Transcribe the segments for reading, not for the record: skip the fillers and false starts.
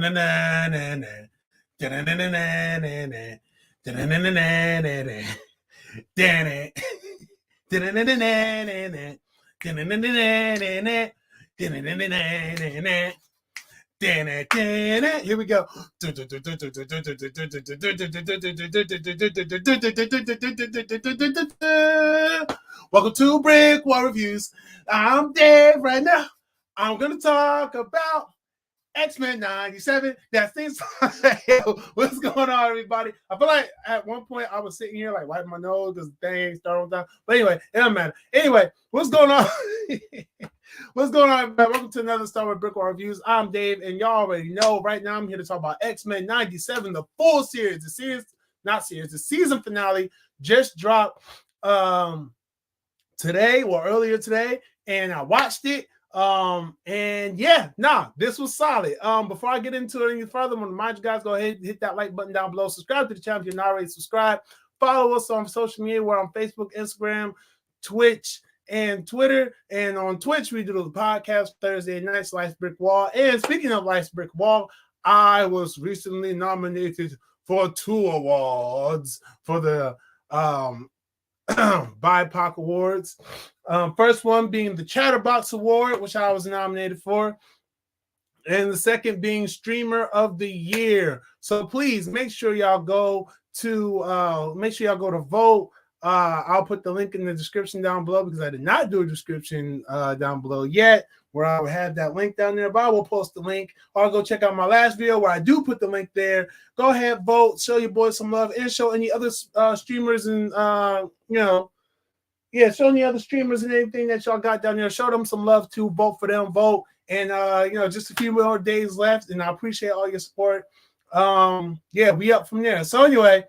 Here we go. Welcome to BrickWall Reviews. I'm Dave. Right now, I'm going to talk about X-Men 97. That seems what's going on, everybody? I feel like at one point I was sitting here like wiping my nose because things started on time. But anyway, it doesn't matter. Anyway, what's going on? What's going on, everybody? Welcome to another Star Wars BrickWall Reviews. I'm Dave, and y'all already know right now I'm here to talk about X-Men 97, the full series. The season finale just dropped today or earlier today, and I watched it. This was solid. Before I get into it any further, I want to remind you guys, go ahead and hit that like button down below. Subscribe to the channel if you're not already subscribed. Follow us on social media. We're on Facebook, Instagram, Twitch, and Twitter. And on Twitch, we do the podcast Thursday nights, Life's Brick Wall. And speaking of Life's Brick Wall, I was recently nominated for 2 awards for the BIPOC awards. First one being the Chatterbox Award, which I was nominated for, and the second being Streamer of the Year. So please make sure y'all go to vote. I'll put the link in the description down below because I did not do a description down below yet where I will have that link down there, but I will post the link, or go check out my last video where I do put the link there. Go ahead, vote, show your boys some love, and show any other streamers and show any other streamers and anything that y'all got down there. Show them some love too. Vote for them. Vote. And just a few more days left, and I appreciate all your support. We up from there. So anyway,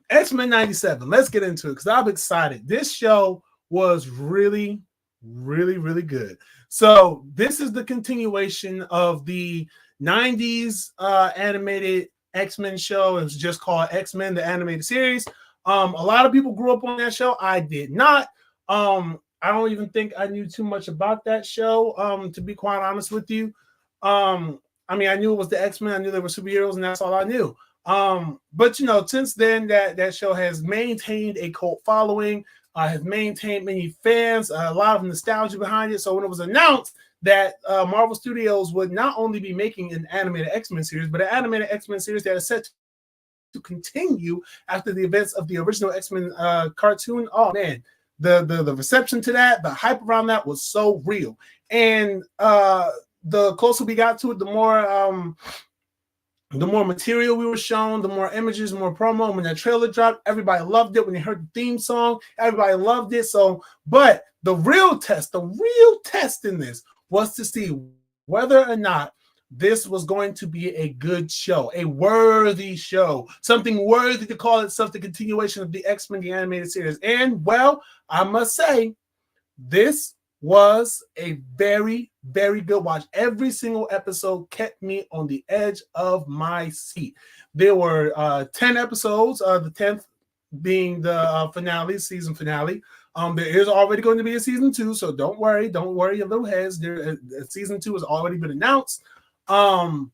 X-Men 97. Let's get into it because I'm excited. This show was really, really, really good. So this is the continuation of the 90s animated X-Men show. It was just called X-Men, the animated series. A lot of people grew up on that show. I did not. I don't even think I knew too much about that show, to be quite honest with you. I knew it was the X-Men. I knew they were superheroes, and that's all I knew. But since then, that show has maintained a cult following, has maintained many fans, a lot of nostalgia behind it. So when it was announced that Marvel Studios would not only be making an animated X-Men series, but an animated X-Men series that is set to continue after the events of the original X-Men cartoon. Oh man, the reception to that, the hype around that was so real. And the closer we got to it, the more material we were shown, the more images, more promo. When that trailer dropped, everybody loved it. When they heard the theme song, everybody loved it. So, but the real test in this was to see whether or not this was going to be a good show, a worthy show, something worthy to call itself the continuation of the X-Men, the animated series. And, well, I must say, this was a very, very good watch. Every single episode kept me on the edge of my seat. There were 10 episodes, the 10th being the season finale. There is already going to be a season 2, so don't worry, your little heads. Season 2 has already been announced. Got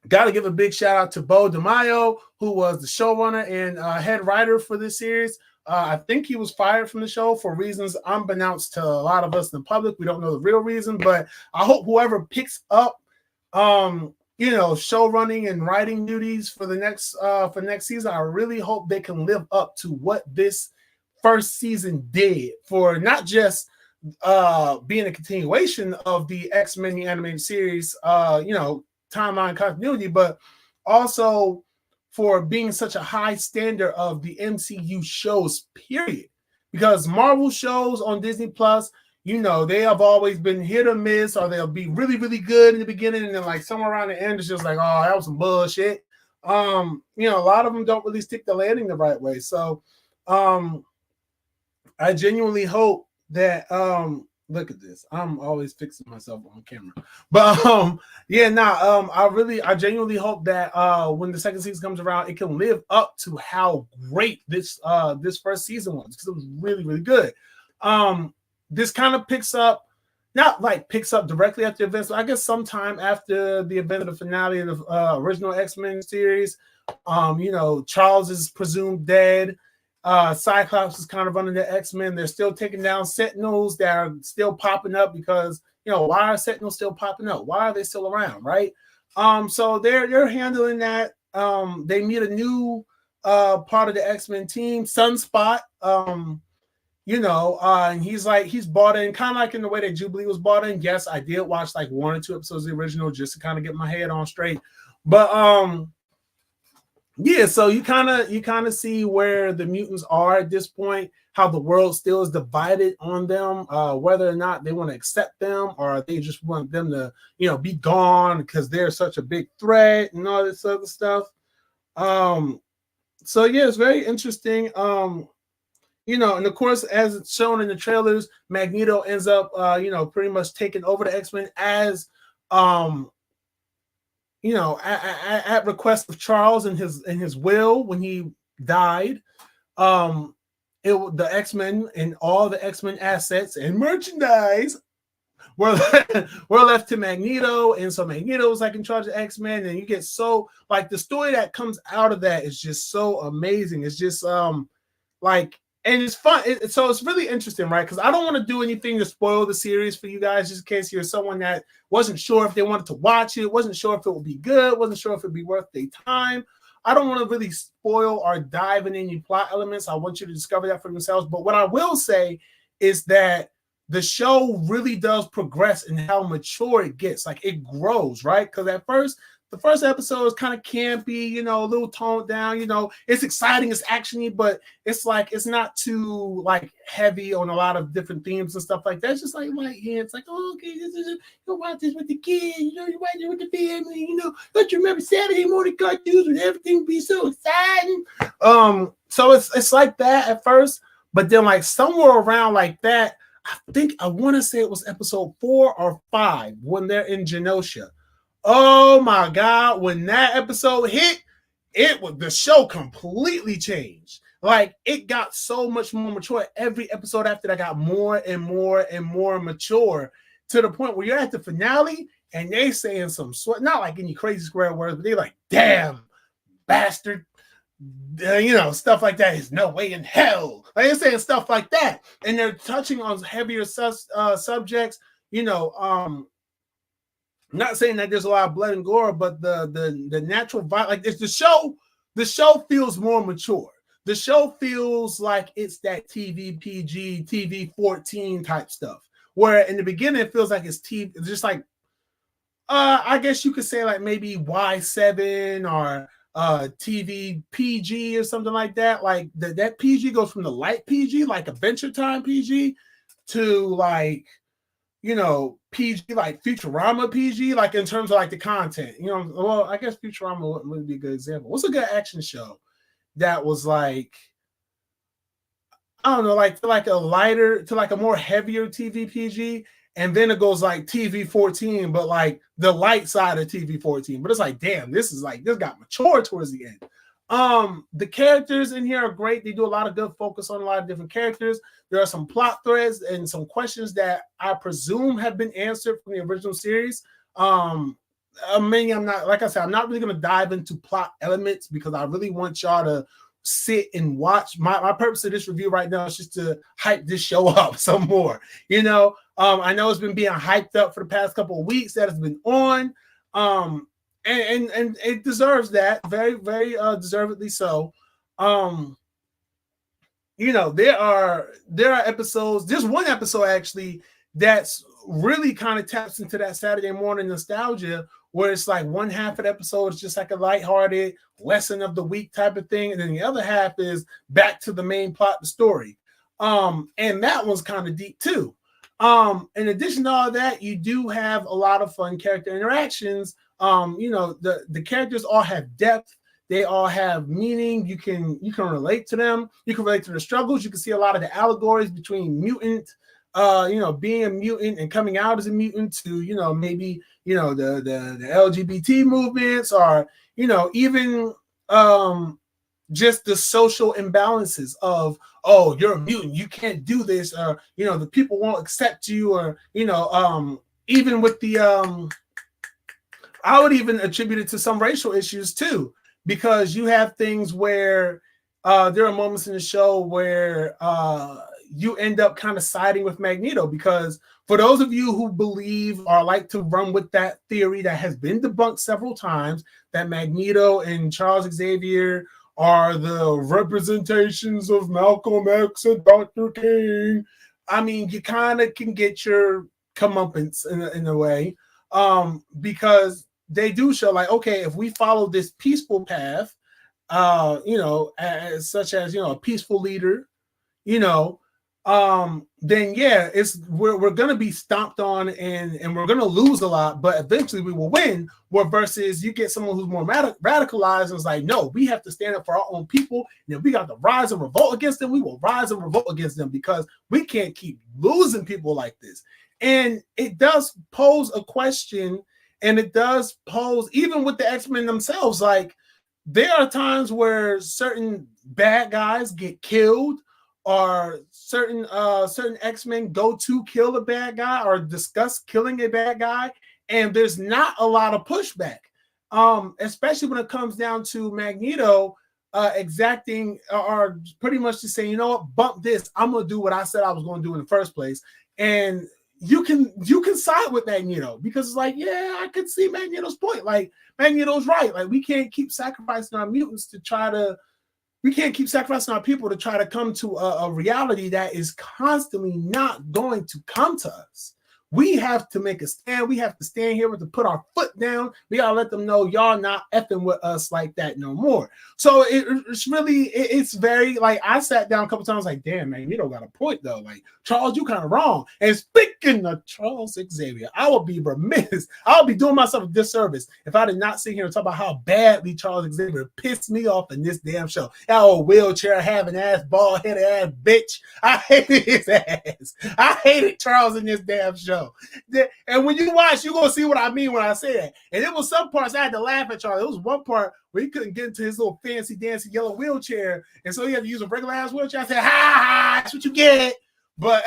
to give a big shout out to Bo DeMaio, who was the showrunner and head writer for this series. I think he was fired from the show for reasons unbeknownst to a lot of us in the public. We don't know the real reason, but I hope whoever picks up, show running and writing duties for the next season, I really hope they can live up to what this first season did for not just being a continuation of the X-Men the animated series, timeline continuity, but also for being such a high standard of the MCU shows, period. Because Marvel shows on Disney Plus, they have always been hit or miss, or they'll be really, really good in the beginning, and then like somewhere around the end, it's just like, oh, that was some bullshit. A lot of them don't really stick the landing the right way. So I genuinely hope that look at this. I'm always fixing myself on camera. But I genuinely hope that when the second season comes around, it can live up to how great this first season was, because it was really, really good. This kind of picks up not like picks up directly after events, but I guess sometime after the event of the finale of the original X-Men series. Charles is presumed dead. Cyclops is kind of under the X-Men. They're still taking down Sentinels that are still popping up because, why are Sentinels still popping up? Why are they still around, right? So they're handling that. They meet a new part of the X-Men team, Sunspot. And he's bought in, kind of like in the way that Jubilee was bought in. Yes, I did watch like 1 or 2 episodes of the original just to kind of get my head on straight. But yeah, so you kind of see where the mutants are at this point, how the world still is divided on them, whether or not they want to accept them or they just want them to, be gone because they're such a big threat and all this other stuff. So yeah, it's very interesting. And of course, as it's shown in the trailers, Magneto ends up, pretty much taking over the X-Men as, at request of Charles and his will when he died. The X-Men and all the X-Men assets and merchandise were left to Magneto, and so Magneto was like in charge of X-Men, and you get so like the story that comes out of that is just so amazing. It's just and it's fun. So it's really interesting, right? Because I don't want to do anything to spoil the series for you guys, just in case you're someone that wasn't sure if they wanted to watch it, wasn't sure if it would be good, wasn't sure if it'd be worth their time. I don't want to really spoil or dive in any plot elements. I want you to discover that for yourselves. But what I will say is that the show really does progress in how mature it gets. Like it grows, right? Because at first, the first episode is kind of campy, a little toned down, it's exciting, it's actiony, but it's like, it's not too like heavy on a lot of different themes and stuff like that. It's just like, it's like, oh, okay, you watch this with the kids, you watch it with the family, don't you remember Saturday morning cartoons when everything be so exciting? So it's like that at first, but then like somewhere around like that, I want to say it was episode 4 or 5 when they're in Genosha. Oh my God, when that episode hit, the show completely changed. Like it got so much more mature. Every episode after that got more and more and more mature to the point where you're at the finale and they saying some not like any crazy square words, but they're like, damn, bastard. Stuff like that is no way in hell. Like they're saying stuff like that. And they're touching on heavier subjects, not saying that there's a lot of blood and gore, but the natural violence, like it's the show feels more mature. The show feels like it's that TV PG, TV 14 type stuff. Where in the beginning it feels like it's just like I guess you could say like maybe Y7 or TV PG or something like that. Like that PG goes from the light PG, like Adventure Time PG, to like PG, like Futurama PG, like in terms of like the content, well, I guess Futurama would be a good example. What's a good action show that was like, I don't know, like a lighter to like a more heavier TV PG, and then it goes like TV 14, but like the light side of TV 14. But it's like, damn, this got mature towards the end. The characters in here are great. They do a lot of good focus on a lot of different characters. There are some plot threads and some questions that I presume have been answered from the original series. Many I'm not, like I said, I'm not really going to dive into plot elements because I really want y'all to sit and watch. My purpose of this review right now is just to hype this show up some more. I know it's been being hyped up for the past couple of weeks that it's been on. And it deserves that, very, very deservedly so. There are episodes. There's one episode actually that's really kind of taps into that Saturday morning nostalgia, where it's like one half of the episode is just like a lighthearted lesson of the week type of thing, and then the other half is back to the main plot, the story. And that one's kind of deep too. In addition to all that, you do have a lot of fun character interactions. The characters all have depth. They all have meaning. You can relate to them. You can relate to their struggles. You can see a lot of the allegories between mutant, being a mutant and coming out as a mutant to, maybe, the LGBT movements, or, even just the social imbalances of, oh, you're a mutant, you can't do this, or the people won't accept you, or even with the I would even attribute it to some racial issues too, because you have things where there are moments in the show where you end up kind of siding with Magneto, because for those of you who believe or like to run with that theory that has been debunked several times, that Magneto and Charles Xavier are the representations of Malcolm X and Dr. King, I mean, you kind of can get your comeuppance in a way, because they do show like, okay, if we follow this peaceful path, such as a peaceful leader, then yeah, we're gonna be stomped on and we're gonna lose a lot, but eventually we will win. Where versus you get someone who's more radicalized and is like, no, we have to stand up for our own people, and if we got to rise and revolt against them, we will rise and revolt against them, because we can't keep losing people like this. And it does pose a question, and it does pose, even with the X-Men themselves, like there are times where certain bad guys get killed, or certain X-Men go to kill a bad guy or discuss killing a bad guy, and there's not a lot of pushback, especially when it comes down to Magneto exacting or pretty much just saying, you know what, bump this, I'm gonna do what I said I was gonna do in the first place. And you can side with Magneto, because it's like, yeah, I could see Magneto's point. Like, Magneto's right. Like, we can't keep sacrificing our mutants we can't keep sacrificing our people to try to come to a reality that is constantly not going to come to us. We have to make a stand. We have to stand here to put our foot down. We gotta let them know y'all not effing with us like that no more. So it's very, like, I sat down a couple times like, damn, man, you don't got a point though. Like, Charles, you kind of wrong. And speaking of Charles Xavier, I would be remiss. I would be doing myself a disservice if I did not sit here and talk about how badly Charles Xavier pissed me off in this damn show. That old wheelchair having ass, bald headed ass bitch. I hated his ass. I hated Charles in this damn show. And when you watch, you're going to see what I mean when I say that. And it was some parts I had to laugh at Charlie. There was one part where he couldn't get into his little fancy dancy yellow wheelchair, and so he had to use a regular ass wheelchair. I said, ha ha, that's what you get. But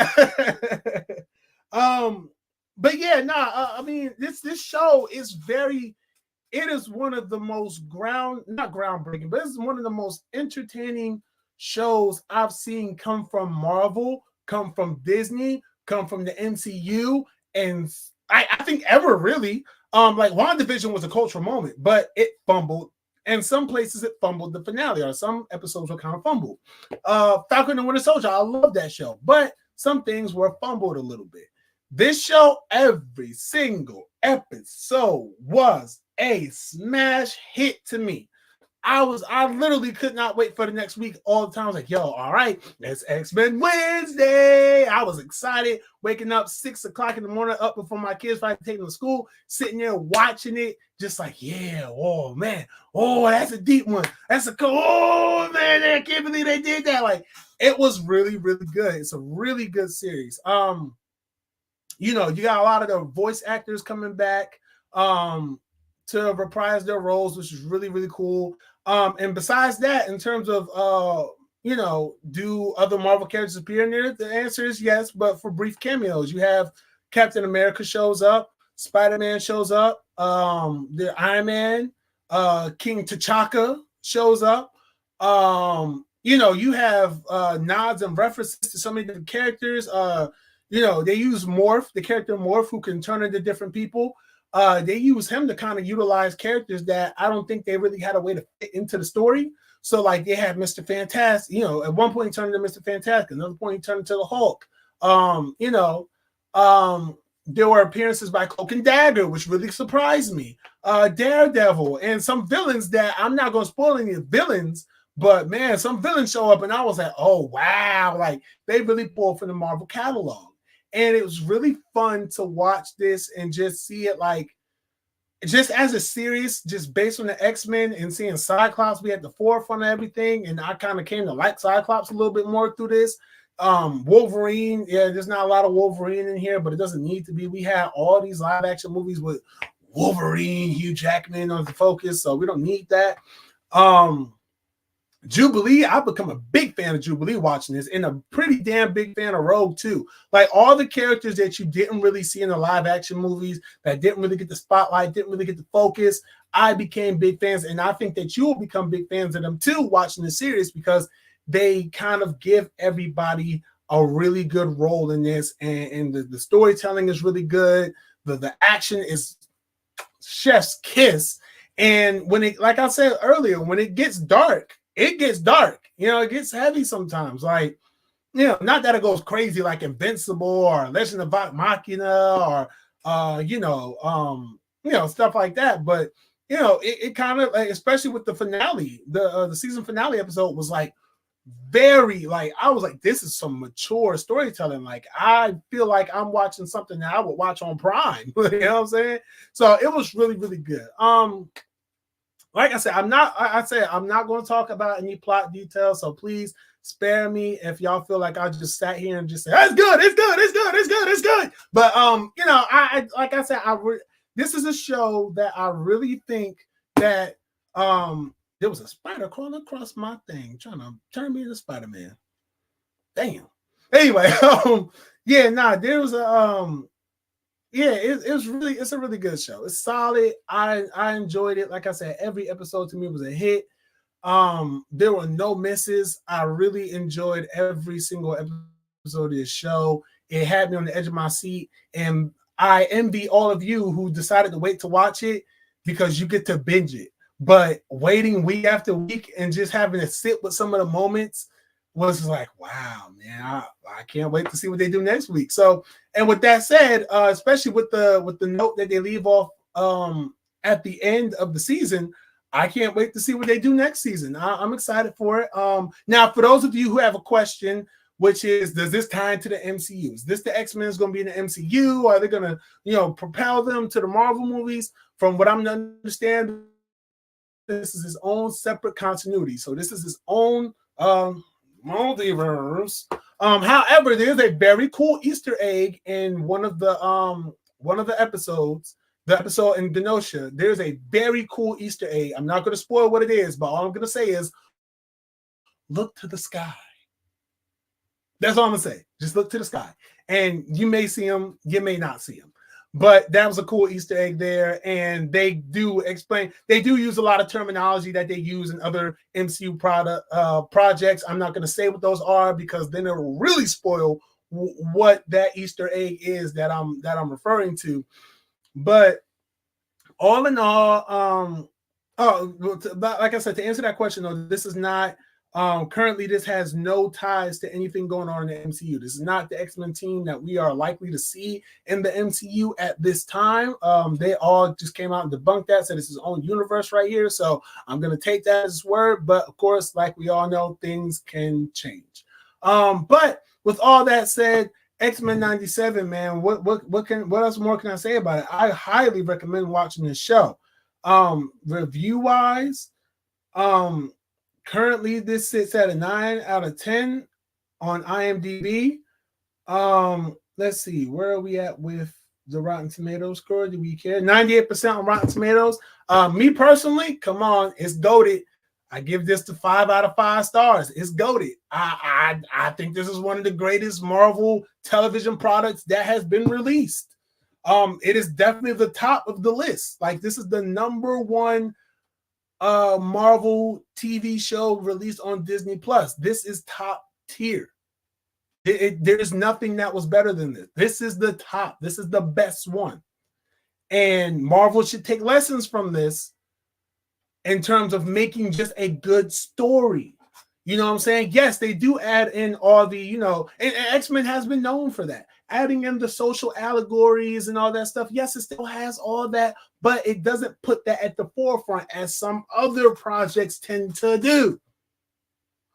but yeah, I mean, this show is it is one of the most not groundbreaking, but it's one of the most entertaining shows I've seen come from Marvel, come from Disney, come from the MCU, and I think ever really. Like, WandaVision was a cultural moment, but it fumbled. And some places it fumbled the finale, or some episodes were kind of fumbled. Falcon and Winter Soldier, I love that show, but some things were fumbled a little bit. This show, every single episode was a smash hit to me. I literally could not wait for the next week all the time. I was like, yo, all right, it's X-Men Wednesday. I was excited, waking up 6 o'clock in the morning, up before my kids, if I had to take them to school, sitting there watching it, just like, yeah, oh, man, oh, that's a deep one. That's a cool, oh, man, I can't believe they did that. Like, it was really, really good. It's a really good series. You got a lot of the voice actors coming back to reprise their roles, which is really, really cool. And besides that, in terms of do other Marvel characters appear in there? The answer is yes, but for brief cameos. You have Captain America shows up, Spider-Man shows up, the Iron Man, King T'Chaka shows up. You have nods and references to so many different characters. They use Morph, the character Morph, who can turn into different people. They use him to kind of utilize characters that I don't think they really had a way to fit into the story. So, like, they had Mr. Fantastic, at one point he turned into Mr. Fantastic, another point he turned into the Hulk. There were appearances by Cloak and Dagger, which really surprised me. Daredevil, and some villains that I'm not going to spoil any villains, but man, some villains show up and I was like, oh, wow. Like, they really pulled from the Marvel catalog. And it was really fun to watch this and just see it, like, just as a series, just based on the X-Men and seeing Cyclops be at the forefront of everything. And I kind of came to like Cyclops a little bit more through this. Wolverine, yeah, there's not a lot of Wolverine in here, but it doesn't need to be. We had all these live action movies with Wolverine, Hugh Jackman on the focus, so we don't need that. Jubilee, I've become a big fan of Jubilee watching this, and a pretty damn big fan of Rogue too. Like all the characters that you didn't really see in the live action movies, that didn't really get the spotlight, didn't really get the focus, I became big fans, and I think that you will become big fans of them too watching the series, because they kind of give everybody a really good role in this, and the storytelling is really good. The action is chef's kiss. And when it, like I said earlier, when it gets dark, it gets dark. You know, it gets heavy sometimes. Like, you know, not that it goes crazy like Invincible or Legend of Vox Machina or stuff like that. But you know, it kind of, like, especially with the finale, the season finale episode was like very, like, I was like, this is some mature storytelling. Like, I feel like I'm watching something that I would watch on Prime. You know what I'm saying? So it was really, really good. Like I said, I'm not going to talk about any plot details, so please spare me if y'all feel like I just sat here and just say, it's good, it's good, it's good, it's good, it's good. But you know, I like I said, this is a show that I really think that there was a spider crawling across my thing, trying to turn me into Spider-Man. Damn. Anyway, there was a it's a really good show. It's solid. I enjoyed it. Like I said, every episode to me was a hit. There were no misses. I really enjoyed every single episode of this show. It had me on the edge of my seat, and I envy all of you who decided to wait to watch it, because you get to binge it. But waiting week after week and just having to sit with some of the moments was like, wow, man, I can't wait to see what they do next week. So, and with that said, especially with the note that they leave off at the end of the season, I can't wait to see what they do next season. I'm excited for it. Now, for those of you who have a question, which is, does this tie into the MCU? Is this the X-Men is going to be in the MCU? Or are they going to, propel them to the Marvel movies? From what I'm understanding, this is his own separate continuity. So this is his own multiverse. However, there's a very cool Easter egg in one of the episodes. The episode in Genosha, there's a very cool Easter egg. I'm not going to spoil what it is, but all I'm going to say is, look to the sky. That's all I'm going to say. Just look to the sky. And you may see him, you may not see him. But that was a cool Easter egg there. And they do use a lot of terminology that they use in other MCU projects. I'm not going to say what those are, because then it will really spoil what that Easter egg is that I'm referring to. But all in all, like I said, to answer that question, though, this is not currently, this has no ties to anything going on in the MCU. This is not the X-Men team that we are likely to see in the MCU at this time. They all just came out and debunked that, said it's his own universe right here. So I'm going to take that as word. But of course, like we all know, things can change. But with all that said, X-Men 97, man, what else more can I say about it? I highly recommend watching this show. Review wise, currently this sits at a 9 out of 10 on IMDb. Let's see, where are we at with the Rotten Tomatoes score? Do we care? 98% on Rotten Tomatoes. Me personally, come on, it's goated. I give this to 5 out of 5 stars. It's goated. I think this is one of the greatest Marvel television products that has been released. It is definitely the top of the list. Like, this is the number one Marvel TV show released on Disney Plus. This is top tier. There's nothing that was better than this. This is the top. This is the best one. And Marvel should take lessons from this in terms of making just a good story. You know what I'm saying? Yes, they do add in all the, and X-Men has been known for that. Adding in the social allegories and all that stuff. Yes, it still has all that, but it doesn't put that at the forefront as some other projects tend to do.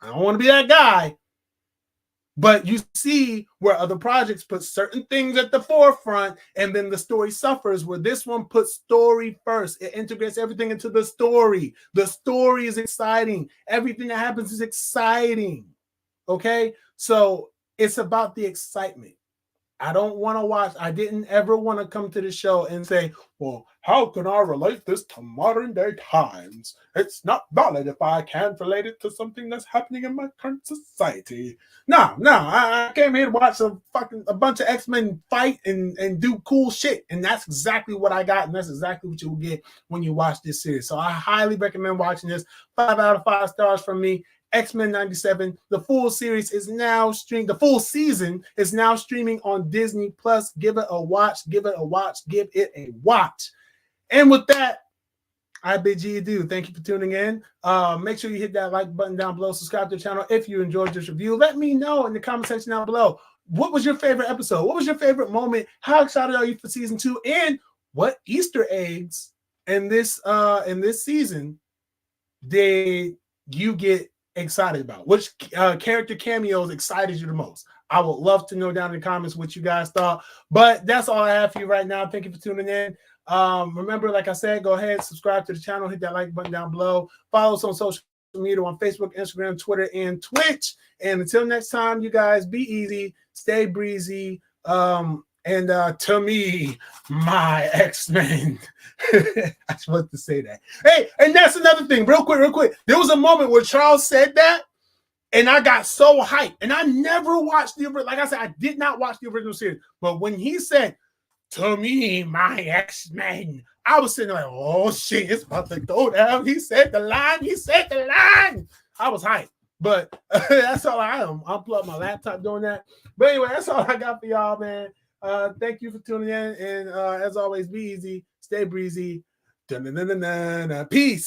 I don't want to be that guy. But you see where other projects put certain things at the forefront, and then the story suffers, where this one puts story first. It integrates everything into the story. The story is exciting. Everything that happens is exciting. Okay? So it's about the excitement. I don't want to watch. I didn't ever want to come to the show and say, well, how can I relate this to modern day times? It's not valid if I can't relate it to something that's happening in my current society. No, I came here to watch a bunch of X-Men fight and do cool shit. And that's exactly what I got. And that's exactly what you will get when you watch this series. So I highly recommend watching this. 5 out of 5 stars from me. X-Men 97. The full series is now streamed. The full season is now streaming on Disney Plus. Give it a watch. Give it a watch. Give it a watch. And with that, I bid you adieu. Thank you for tuning in. Make sure you hit that like button down below. Subscribe to the channel if you enjoyed this review. Let me know in the comment section down below. What was your favorite episode? What was your favorite moment? How excited are you for season 2? And what Easter eggs in this season did you get excited about? Which character cameos excited you the most? I would love to know down in the comments what you guys thought. But that's all I have for you right now. Thank you for tuning in. Remember, like I said, go ahead, subscribe to the channel, hit that like button down below. Follow us on social media on Facebook, Instagram, Twitter, and Twitch. And until next time, you guys be easy, stay breezy. And to me, my X-Men. I just wanted to say that. Hey, and that's another thing, real quick. There was a moment where Charles said that, and I got so hyped. And I never watched the original. Like I said, I did not watch the original series. But when he said, to me, my X-Men, I was sitting there like, oh, shit, it's about to go down. He said the line. I was hyped. But that's all I am. Unplug my laptop doing that. But anyway, that's all I got for y'all, man. Thank you for tuning in. And as always, be easy, stay breezy. Peace.